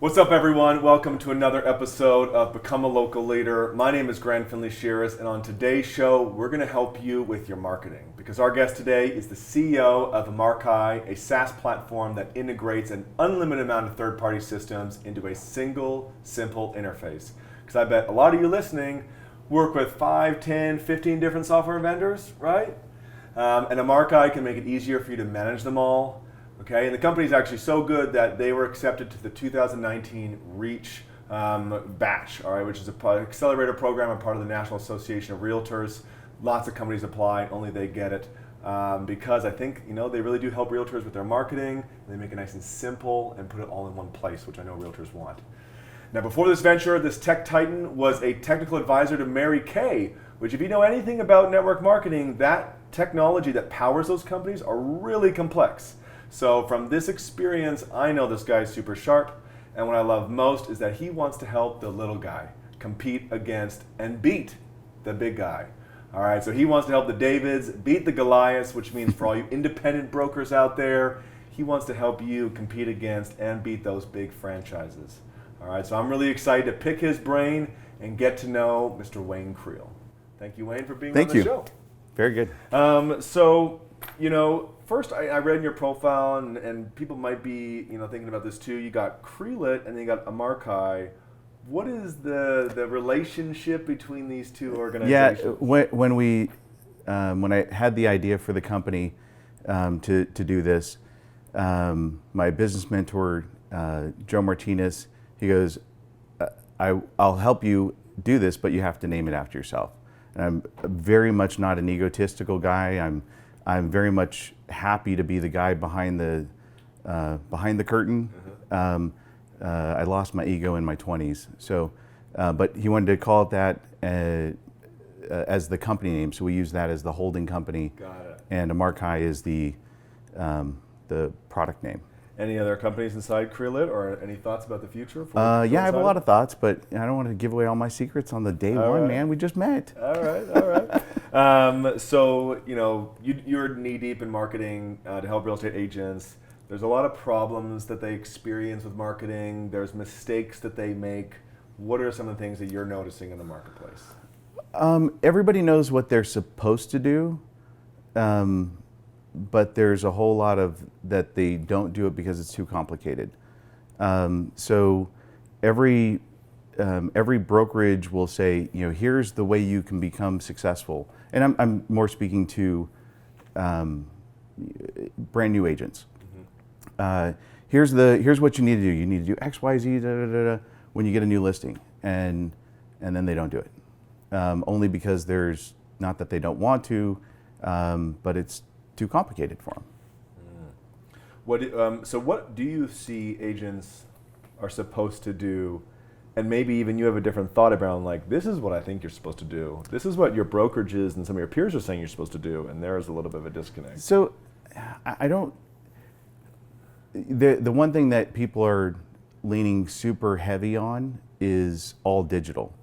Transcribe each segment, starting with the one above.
What's up, everyone? Welcome to another episode of Become a Local Leader. My name is Findlay-Shirras, and on today's show, we're going to help you with your marketing because our guest today is the CEO of Amarki, a SaaS platform that integrates an unlimited amount of third-party systems into a single, simple interface. Because I bet a lot of you listening work with 5, 10, 15 different software vendors, right? And Amarki can make it easier for you to manage them all. Okay, and the company is actually so good that they were accepted to the 2019 REACH batch, all right, which is an accelerator program and part of the National Association of Realtors. Lots of companies apply, only they get it because I think they really do help realtors with their marketing. They make it nice and simple and put it all in one place, which I know realtors want. Now, before this venture, this tech titan was a technical advisor to Mary Kay, which, if you know anything about network marketing, that technology that powers those companies are really complex. So from this experience, I know this guy is super sharp, and what I love most is that he wants to help the little guy compete against and beat the big guy. All right, so he wants to help the Davids beat the Goliaths, which means for all you independent brokers out there, he wants to help you compete against and beat those big franchises. All right, so I'm really excited to pick his brain and get to know Mr. Wayne Creel. Thank you, Wayne, for being on the show. Very good. First, I read in your profile, and people might be, thinking about this too. You got Creelit, and then you got Amarki. What is the relationship between these two organizations? Yeah, when I had the idea for the company to do this, my business mentor, Joe Martinez, he goes, I'll help you do this, but you have to name it after yourself. And I'm very much not an egotistical guy. I'm very much happy to be the guy behind the curtain. I lost my ego in my 20s, so but he wanted to call it that as the company name, so we use that as the holding company. Got it. And Amarki is the product name. Any other companies inside Creelit, or any thoughts about the future? Yeah, I have a lot of thoughts, but I don't want to give away all my secrets on the day one, man. We just met. All right. So, you're knee-deep in marketing to help real estate agents. There's a lot of problems that they experience with marketing. There's mistakes that they make. What are some of the things that you're noticing in the marketplace? Everybody knows what they're supposed to do. But there's a whole lot of that they don't do it because it's too complicated. So every brokerage will say, here's the way you can become successful. And I'm more speaking to brand new agents. Here's what you need to do. You need to do X, Y, Z, when you get a new listing, and then they don't do it. Only because there's not that they don't want to, but it's too complicated for them. So what do you see agents are supposed to do, and maybe even you have a different thought around, like, this is what I think you're supposed to do, this is what your brokerages and some of your peers are saying you're supposed to do, and there is a little bit of a disconnect. So I don't, the one thing that people are leaning super heavy on is all digital.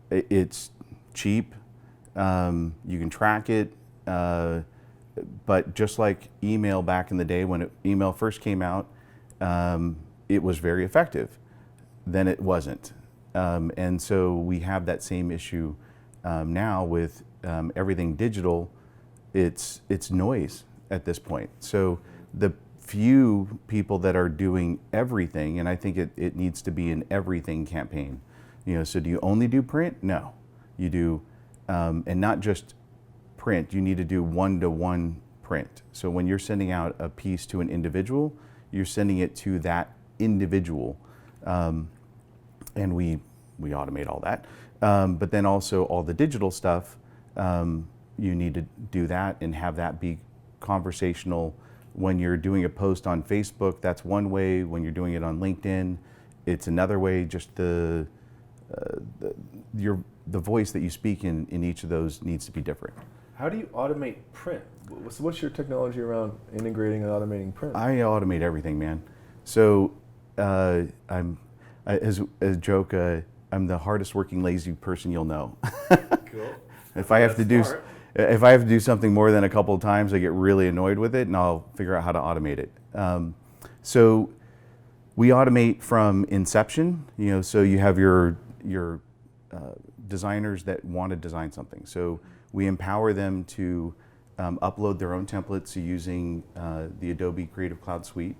It's cheap, you can track it. But just like email back in the day when email first came out, it was very effective. Then it wasn't. And so we have that same issue now with everything digital. It's noise at this point. So the few people that are doing everything, and I think it needs to be an everything campaign. So do you only do print? No. You do, and not just print, you need to do one-to-one print. So when you're sending out a piece to an individual, you're sending it to that individual. And we automate all that. But then also all the digital stuff, you need to do that and have that be conversational. When you're doing a post on Facebook, that's one way. When you're doing it on LinkedIn, it's another way. Just the voice that you speak in each of those needs to be different. How do you automate print? What's your technology around integrating and automating print? I automate everything, man. So as a joke, I'm the hardest working lazy person you'll know. Cool. If I have to do something more than a couple of times, I get really annoyed with it, and I'll figure out how to automate it. So We automate from inception, so you have your designers that want to design something. So we empower them to upload their own templates using the Adobe Creative Cloud Suite.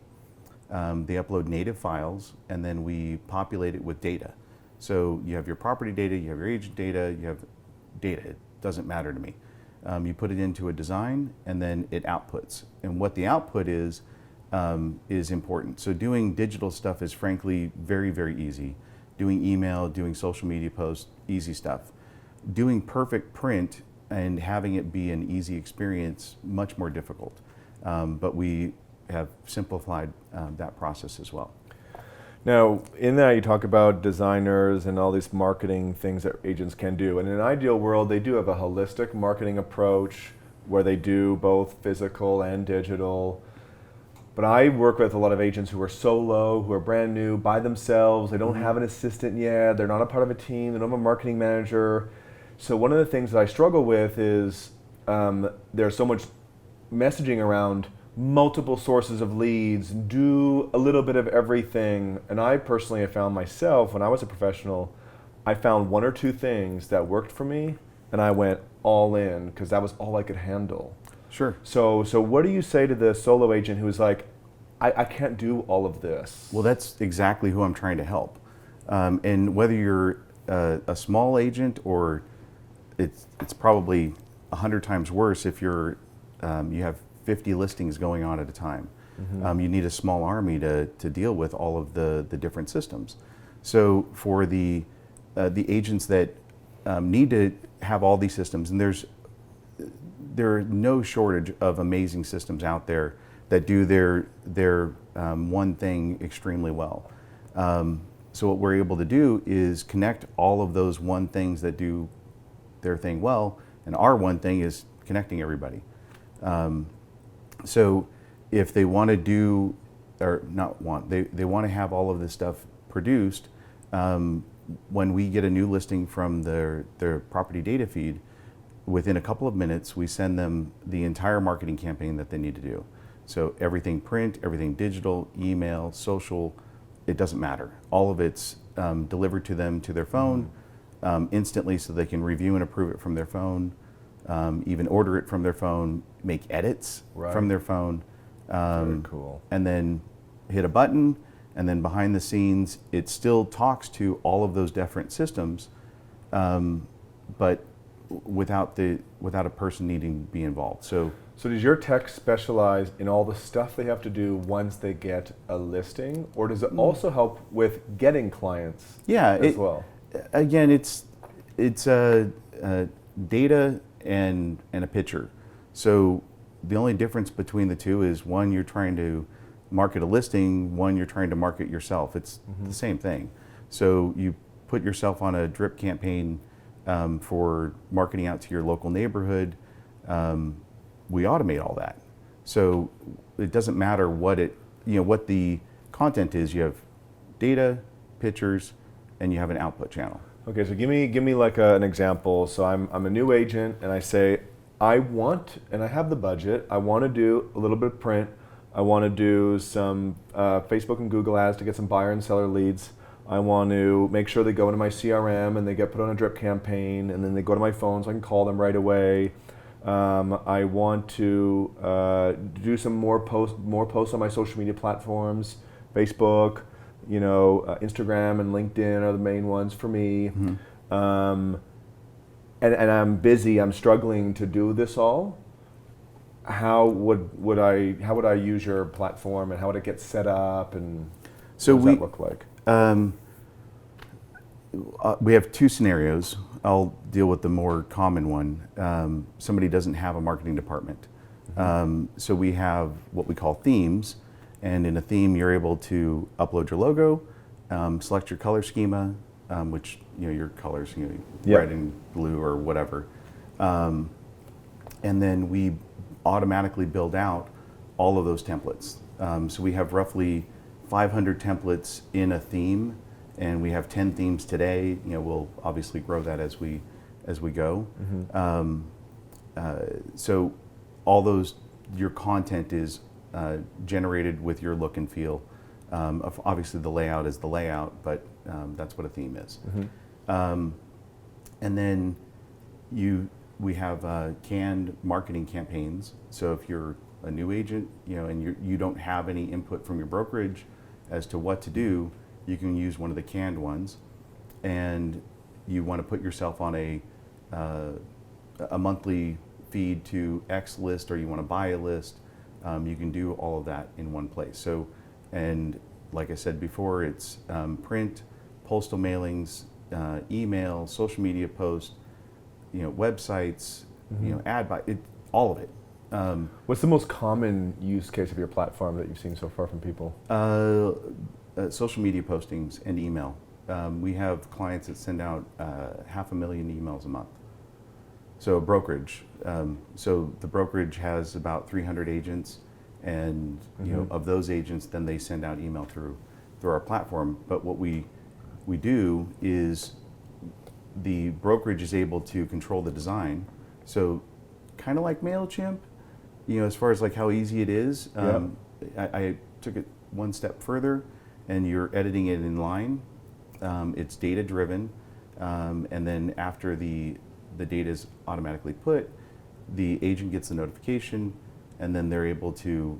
They upload native files, and then we populate it with data. So you have your property data, you have your agent data, you have data. It doesn't matter to me. You put it into a design, and then it outputs. And what the output is important. So doing digital stuff is frankly very, very easy. Doing email, doing social media posts, easy stuff. Doing perfect print and having it be an easy experience, much more difficult. But we have simplified that process as well. Now, in that you talk about designers and all these marketing things that agents can do. And in an ideal world, they do have a holistic marketing approach where they do both physical and digital. But I work with a lot of agents who are solo, who are brand new, by themselves. They don't have an assistant yet. They're not a part of a team. They don't have a marketing manager. So one of the things that I struggle with is there's so much messaging around multiple sources of leads, do a little bit of everything. And I personally have found myself, when I was a professional, I found one or two things that worked for me, and I went all in because that was all I could handle. Sure. So what do you say to the solo agent who's like, I can't do all of this? Well, that's exactly who I'm trying to help. And whether you're a small agent or it's probably 100 times worse if you have 50 listings going on at a time. You need a small army to deal with all of the different systems. So for the agents that need to have all these systems, and there are no shortage of amazing systems out there that do their one thing extremely well. So what we're able to do is connect all of those one things that do their thing well, and our one thing is connecting everybody. So if they want to do, or not want, they want to have all of this stuff produced, when we get a new listing from their property data feed, within a couple of minutes, we send them the entire marketing campaign that they need to do. So everything print, everything digital, email, social, it doesn't matter. All of it's delivered to them to their phone instantly, so they can review and approve it from their phone, even order it from their phone, make edits from their phone. Very cool. And then hit a button, and then behind the scenes, it still talks to all of those different systems, but without a person needing to be involved. So does your tech specialize in all the stuff they have to do once they get a listing, or does it also help with getting clients as well? Again, it's data and a picture. So the only difference between the two is one, you're trying to market a listing, one, you're trying to market yourself. It's the same thing. So you put yourself on a drip campaign for marketing out to your local neighborhood. We automate all that. So it doesn't matter what the content is. You have data, pictures, and you have an output channel. Okay, so give me like an example. So I'm a new agent, and I say, I want, and I have the budget, I want to do a little bit of print, I want to do some Facebook and Google ads to get some buyer and seller leads. I want to make sure they go into my CRM and they get put on a drip campaign, and then they go to my phone so I can call them right away. I want to do some more posts on my social media platforms, Facebook, Instagram and LinkedIn are the main ones for me. And I'm busy, I'm struggling to do this all. How would I use your platform, and how would it get set up, and what does that look like? We have two scenarios. I'll deal with the more common one. Somebody doesn't have a marketing department. So we have what we call themes, and in a theme you're able to upload your logo, select your color schema, which your colors, red and blue or whatever, and then we automatically build out all of those templates. So we have roughly 500 templates in a theme, and we have 10 themes today. We'll obviously grow that as we go. So all those, your content is generated with your look and feel. Obviously, the layout is the layout, but that's what a theme is. And then we have canned marketing campaigns. So if you're a new agent, and you don't have any input from your brokerage as to what to do, you can use one of the canned ones. And you want to put yourself on a monthly feed to X list, or you want to buy a list, you can do all of that in one place. So, and like I said before, it's print, postal mailings, email, social media posts, websites, ad buy, all of it. What's the most common use case of your platform that you've seen so far from people? Social media postings and email. We have clients that send out 500,000 emails a month. So a brokerage. So the brokerage has about 300 agents, and of those agents, then they send out email through our platform. But what we do is the brokerage is able to control the design. So kind of like MailChimp, as far as like how easy it is. I took it one step further, and you're editing it in line. It's data driven, and then after the data is automatically put, the agent gets the notification, and then they're able to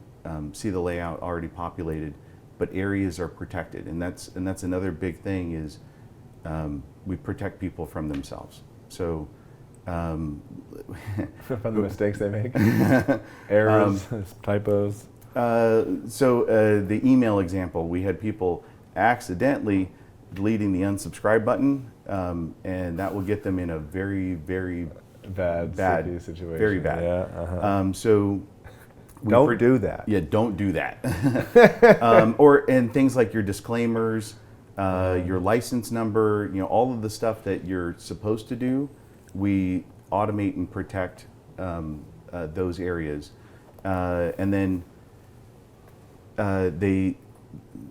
see the layout already populated, but areas are protected, and that's another big thing is we protect people from themselves. So from the mistakes they make, errors, typos. So the email example, we had people accidentally deleting the unsubscribe button, and that will get them in a very, very bad situation. Very bad. Yeah. So don't do that. Yeah, don't do that. And things like your disclaimers, your license number, all of the stuff that you're supposed to do, we automate and protect those areas, and then they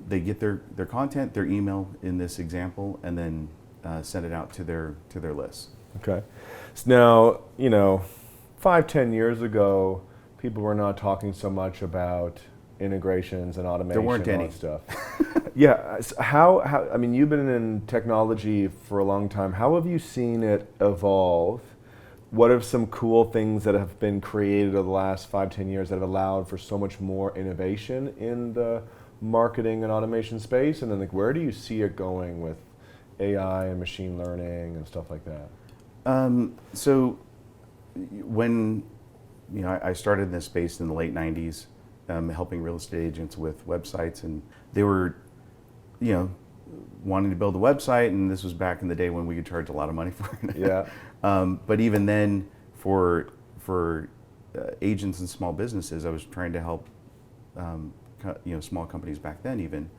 get their content, their email in this example, and then send it out to their lists. Okay. So now, 5-10 years ago, people were not talking so much about integrations and automation. There weren't any stuff. Yeah. So how? I mean, you've been in technology for a long time. How have you seen it evolve? What are some cool things that have been created over the last 5-10 years that have allowed for so much more innovation in the marketing and automation space? And then where do you see it going with AI and machine learning and stuff like that? So when I started in this space in the late 90s, helping real estate agents with websites, and they were wanting to build a website, and this was back in the day when we could charge a lot of money for it. Yeah. But even then, for agents and small businesses, I was trying to help small companies back then. Even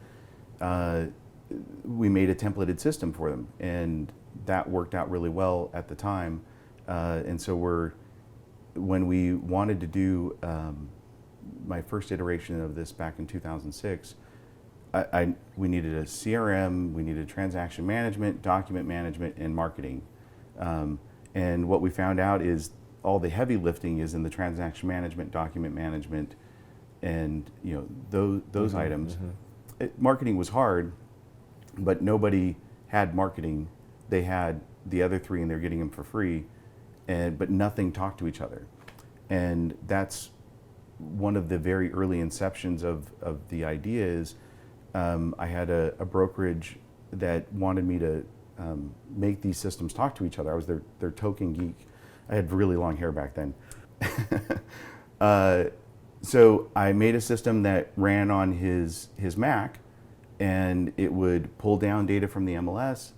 we made a templated system for them, and that worked out really well at the time. And so when we wanted to do my first iteration of this back in 2006, we needed a CRM, we needed transaction management, document management, and marketing. And what we found out is all the heavy lifting is in the transaction management, document management, and those items. Marketing was hard, but nobody had marketing. They had the other three, and they're getting them for free, but nothing talked to each other. And that's one of the very early inceptions of the idea is I had a brokerage that wanted me to make these systems talk to each other. I was their token geek. I had really long hair back then. So I made a system that ran on his Mac, and it would pull down data from the MLS,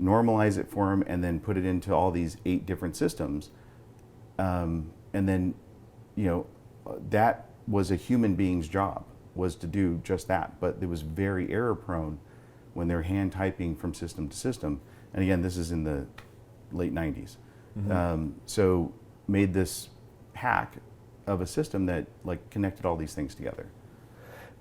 normalize it for him, and then put it into all these 8 different systems. And then, that was a human being's job, was to do just that. But it was very error prone when they're hand typing from system to system. And again, this is in the late 90s. So made this hack of a system that connected all these things together.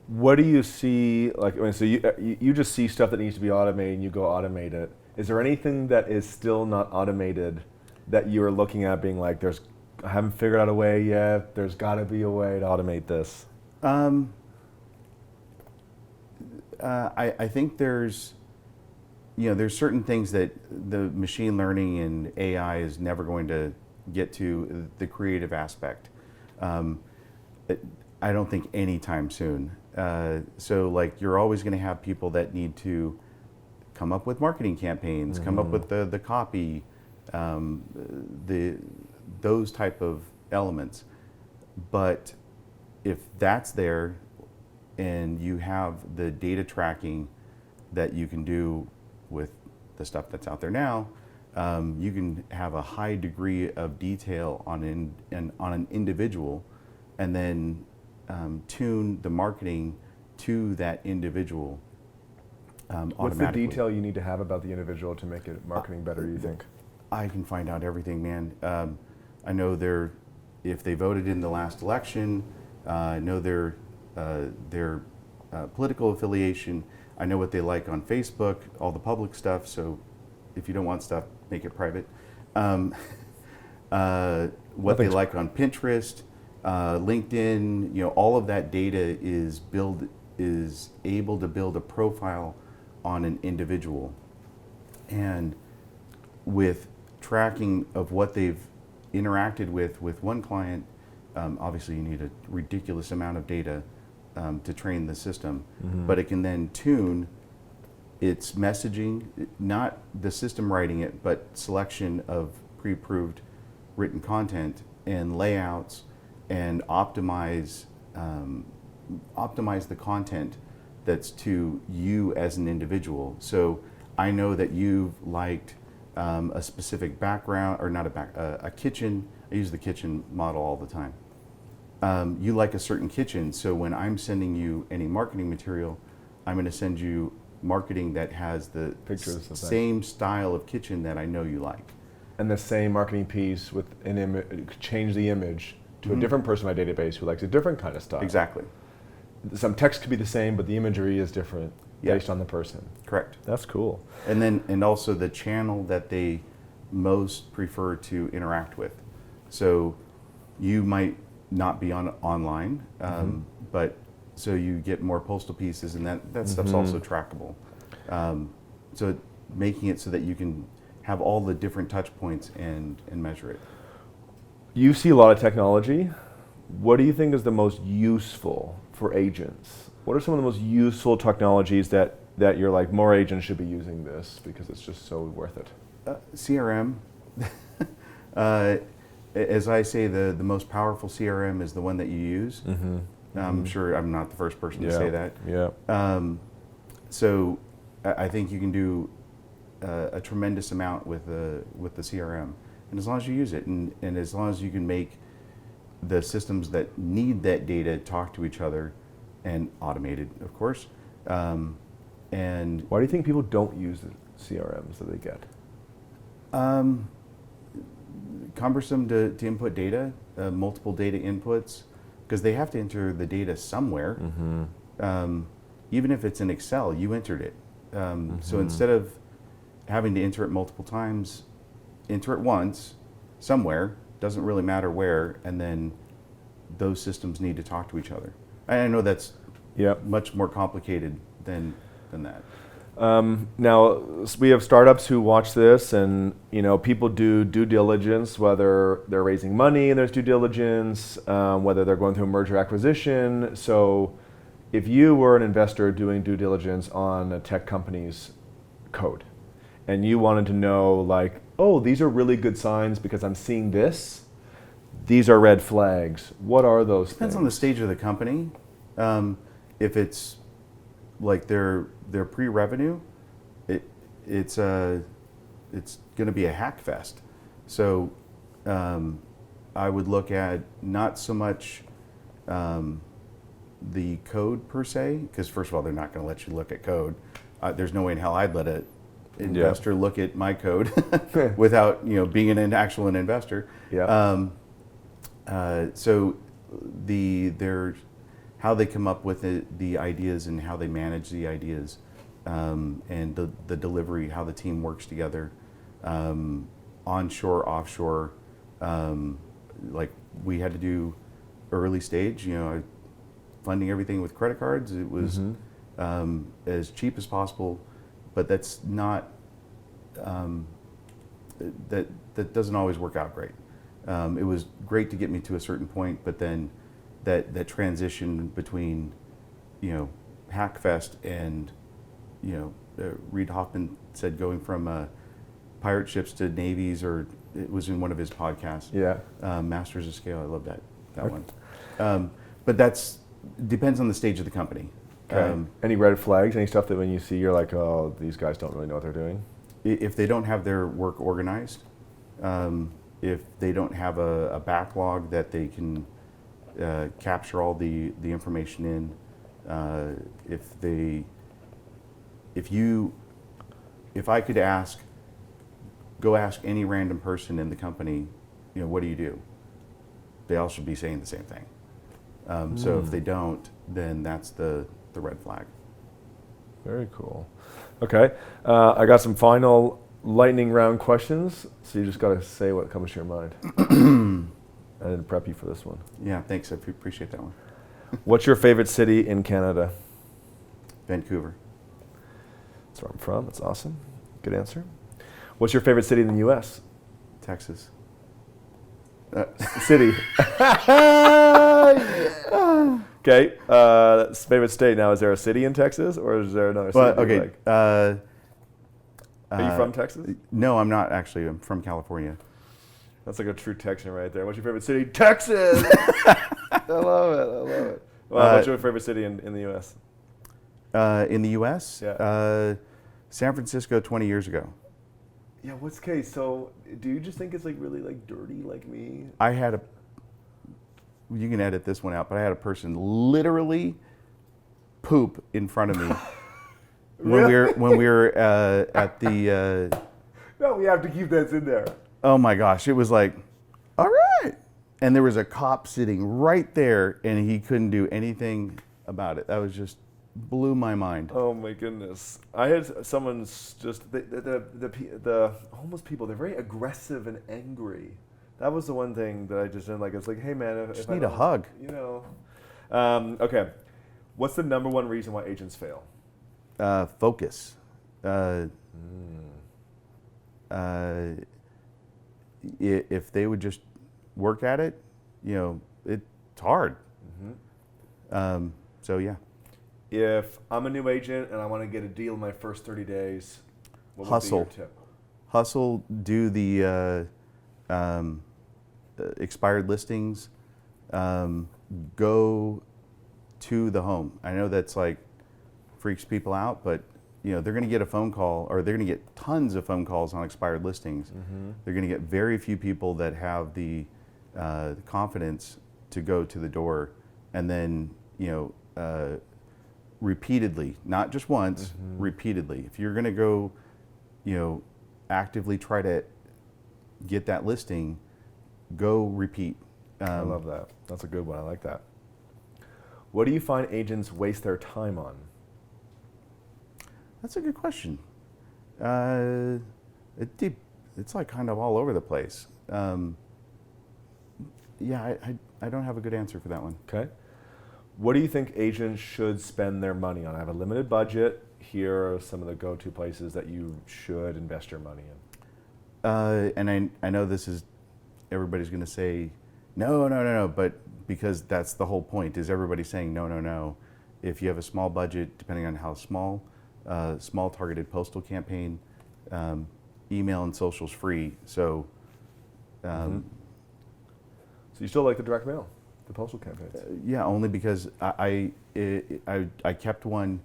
What do you see, so you just see stuff that needs to be automated and you go automate it. Is there anything that is still not automated that you're looking at being like, I haven't figured out a way yet, there's gotta be a way to automate this? I think there's certain things that the machine learning and AI is never going to get to, the creative aspect. I don't think anytime soon. So like you're always going to have people that need to come up with marketing campaigns, come up with the copy, those type of elements. But if that's there and you have the data tracking that you can do with the stuff that's out there now, you can have a high degree of detail on an individual, and then tune the marketing to that individual automatically. What's the detail you need to have about the individual to make it marketing better, you think? I can find out everything, man. I know if they voted in the last election, I know their political affiliation. I know what they like on Facebook, all the public stuff. So if you don't want stuff, make it private. What they like on Pinterest, LinkedIn, all of that data is able to build a profile on an individual. And with tracking of what they've interacted with one client, obviously you need a ridiculous amount of data to train the system, but it can then tune its messaging, not the system writing it, but selection of pre-approved written content and layouts, and optimize the content that's to you as an individual. So I know that you've liked a specific background, or not a kitchen. I use the kitchen model all the time. You like a certain kitchen, so when I'm sending you any marketing material, I'm going to send you marketing that has the pictures of same style of kitchen that I know you like. And the same marketing piece with an image, change the image to a different person in my database who likes a different kind of style. Exactly. Some text could be the same, but the imagery is different based on the person. Correct. That's cool. And also the channel that they most prefer to interact with. So you might not be online, but so you get more postal pieces, and that stuff's also trackable. So making it so that you can have all the different touch points and measure it. You see a lot of technology. What do you think is the most useful for agents? What are some of the most useful technologies that you're like, more agents should be using this because it's just so worth it? CRM. As I say, the most powerful CRM is the one that you use. I'm sure I'm not the first person to say that. Yeah. So I think you can do a tremendous amount with the CRM, and as long as you use it, and as long as you can make the systems that need that data talk to each other, and automated, of course. And why do you think people don't use the CRMs that they get? Cumbersome to input data, multiple data inputs, because they have to enter the data somewhere. Even if it's in Excel, you entered it. So instead of having to enter it multiple times, enter it once, somewhere, doesn't really matter where, and then those systems need to talk to each other. I know that's much more complicated than that. Now, we have startups who watch this, and people do due diligence, whether they're raising money and there's due diligence, whether they're going through a merger acquisition. So if you were an investor doing due diligence on a tech company's code, and you wanted to know, like, oh, these are really good signs because I'm seeing this, these are red flags. What are those Depends things? on the stage of the company. If it's like their pre-revenue, it's going to be a hack fest. So I would look at not so much the code per se, because first of all, they're not going to let you look at code. There's no way in hell I'd let an investor look at my code without being an actual investor. So they're how they come up with the ideas and how they manage the ideas, and the delivery, how the team works together, onshore, offshore. Like we had to do early stage, funding everything with credit cards. It was as cheap as possible, but that's not, that doesn't always work out great. It was great to get me to a certain point, but then that transition between, Hackfest and, Reid Hoffman said going from pirate ships to navies, or it was in one of his podcasts. Yeah. Masters of Scale. I love that one. But that's depends on the stage of the company. Okay. Any red flags? Any stuff that when you see you're like, oh, these guys don't really know what they're doing? If they don't have their work organized, if they don't have a backlog that they can capture all the information in, if I could go ask any random person in the company, what do you do? They all should be saying the same thing. So if they don't, then that's the red flag. Very cool. Okay, I got some final lightning round questions, so you just got to say what comes to your mind. I didn't prep you for this one. Yeah, thanks. I appreciate that one. What's your favorite city in Canada? Vancouver. That's where I'm from. That's awesome. Good answer. What's your favorite city in the U.S.? Texas. City. Okay. Favorite state. Now, is there a city in Texas, or is there another city? Okay. Like? Are you from Texas? No, I'm not actually. I'm from California. That's like a true Texan right there. What's your favorite city? Texas. I love it. Well, what's your favorite city in the U.S.? In the U.S.? Yeah. San Francisco 20 years ago. Yeah, what's case? So, do you just think it's like really like dirty like me? You can edit this one out, but I had a person literally poop in front of me Really? when we were at the. No, we have to keep that in there. Oh my gosh! It was like, all right, and there was a cop sitting right there, and he couldn't do anything about it. That was just blew my mind. Oh my goodness! I had someone's just the homeless people. They're very aggressive and angry. That was the one thing that I just didn't like. It's like, hey man, Just need a hug. Okay. What's the number one reason why agents fail? Focus. If they would just work at it, it's hard. Mm-hmm. So yeah. If I'm a new agent and I want to get a deal in my first 30 days, what would be your tip? Hustle, do the expired listings, go to the home. I know that's like freaks people out, but they're going to get a phone call, or they're going to get tons of phone calls on expired listings. Mm-hmm. They're going to get very few people that have the confidence to go to the door, and then repeatedly, not just once, mm-hmm. repeatedly. If you're going to go, actively try to get that listing, go repeat. I love that. That's a good one. I like that. What do you find agents waste their time on? That's a good question. It's like kind of all over the place. I don't have a good answer for that one. Okay. What do you think agents should spend their money on? I have a limited budget. Here are some of the go-to places that you should invest your money in. And I know this is, everybody's going to say, no, but because that's the whole point, is everybody saying no. If you have a small budget, depending on how small targeted postal campaign, email and social's free. So, so you still like the direct mail, the postal campaigns? Yeah, only because I kept one.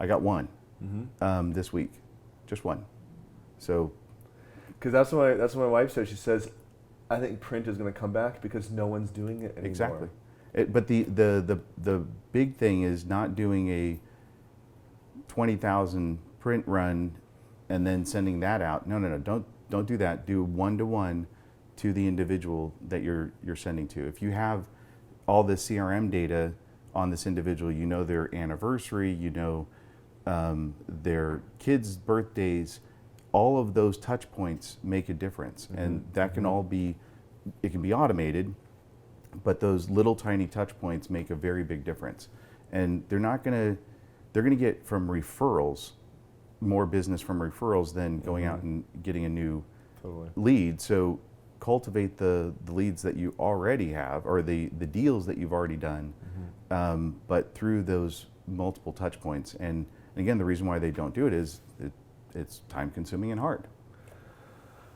I got one mm-hmm. This week, just one. So, because that's what my wife says. She says, I think print is going to come back because no one's doing it anymore. Exactly. But the big thing is not doing a 20,000 print run and then sending that out. No. Don't do that. Do one-to-one to the individual that you're sending to. If you have all the CRM data on this individual, their anniversary, their kids' birthdays, all of those touch points make a difference. Mm-hmm. And that can all be, it can be automated, but those little tiny touch points make a very big difference. And they're not going to, they're going to get from referrals more business from referrals than going out and getting a new lead. So cultivate the leads that you already have, or the deals that you've already done, but through those multiple touch points. And again, the reason why they don't do it is it's time consuming and hard.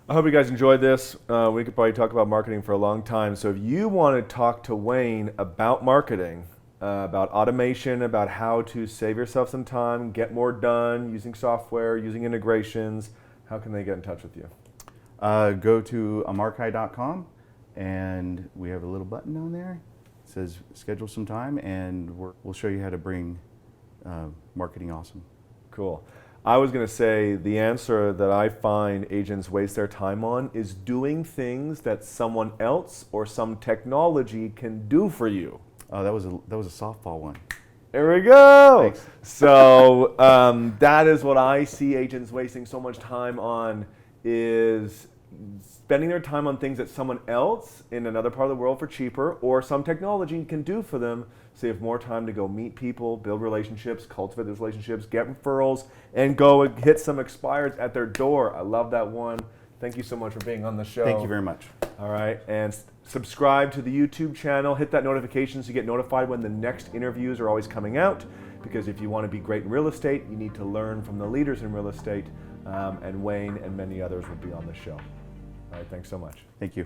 I hope you guys enjoyed this. We could probably talk about marketing for a long time. So if you want to talk to Wayne about marketing, about automation, about how to save yourself some time, get more done using software, using integrations, how can they get in touch with you? Go to amarki.com, and we have a little button down there. It says schedule some time, and we'll show you how to bring marketing awesome. Cool. I was going to say the answer that I find agents waste their time on is doing things that someone else or some technology can do for you. Oh, that was a softball one. There we go. Thanks. So that is what I see agents wasting so much time on, is spending their time on things that someone else in another part of the world for cheaper or some technology can do for them, so you have more time to go meet people, build relationships, cultivate those relationships, get referrals, and go and hit some expireds at their door. I love that one. Thank you so much for being on the show. Thank you very much. All right, and subscribe to the YouTube channel. Hit that notification so you get notified when the next interviews are always coming out, because if you want to be great in real estate, you need to learn from the leaders in real estate, and Wayne and many others will be on the show. All right, thanks so much. Thank you.